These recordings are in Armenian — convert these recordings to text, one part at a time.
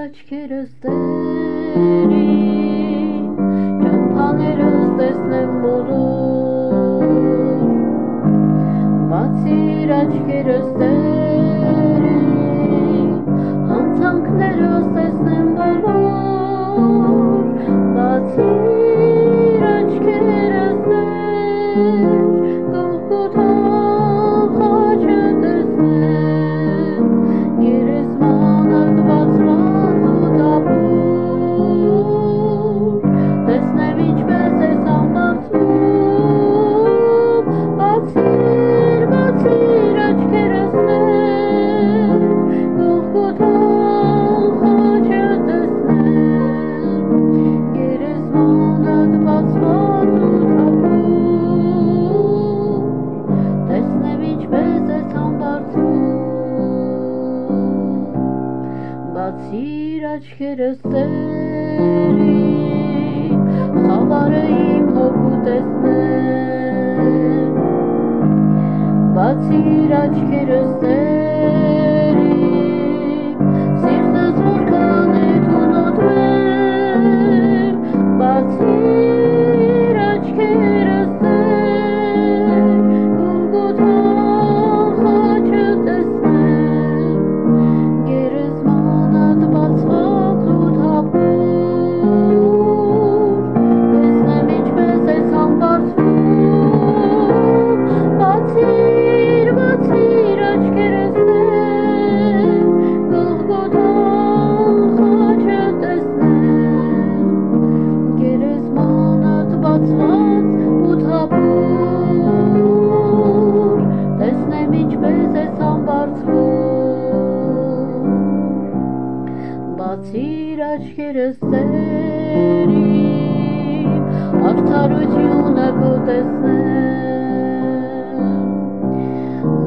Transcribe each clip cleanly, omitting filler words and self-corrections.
աչքերս տերի, ճամփաներս տեսնեմ բոլոր, բացիր աչքերս տերի, հանցանքներս տեսնեմ բոլոր, բացիր աչքերս տեր, գողգոթող խաչը տեսնեմ, գերեզմանդ բացված ու տափուր, տեսնեմ ինչպես ես ամբարձում, բացիր աչքերս տեր, գողգոթող խաչը տեսնեմ, գերեզմանդ բացված ու տափուր, տեսնեմ ինչպես ես ամբարձում, բացիր աչքերս տերի, խավարը իմ հոգու տեսնեմ, բացիր աչքերս տերի, սիրտս որքան է թունոտվել, բացիր աչքերս տեր, գողգոթող խաչը տեսնեմ, գերեզմանդ բացված ու տափուր, տեսնեմ ինչպես ես ամբարձում, բացիր աչքերս տեր, գողգոթող խաչը տեսնեմ, գերեզմանդ բացված ու տափուր, տեսնեմ ինչպես ես ամբարձում, բացիր աչքերս տերի, արդարությունը քո տեսնեմ,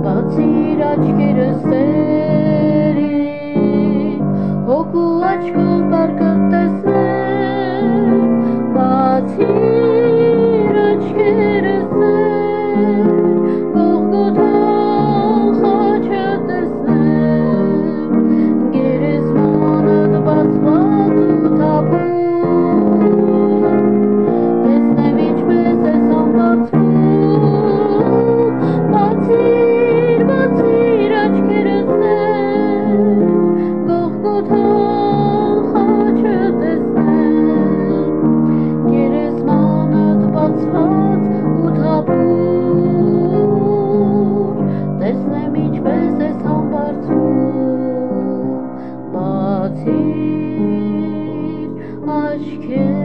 բացիր աչքերս տերի, հոգու աչքով պարկդ տեսնեմ, բացիր աչքերս տեր, գողգոթող խաչը տեսնեմ, գերեզմանդ բացված ու տափուր, տեսնեմ ինչպես ես ամբարձում, բացիր աչքերս տեր, գողգոթող խաչը տեսնեմ, գերեզմանդ բացված ու տափուր, տեսնեմ ինչպես ես ամբարձում, բացիր աչքերս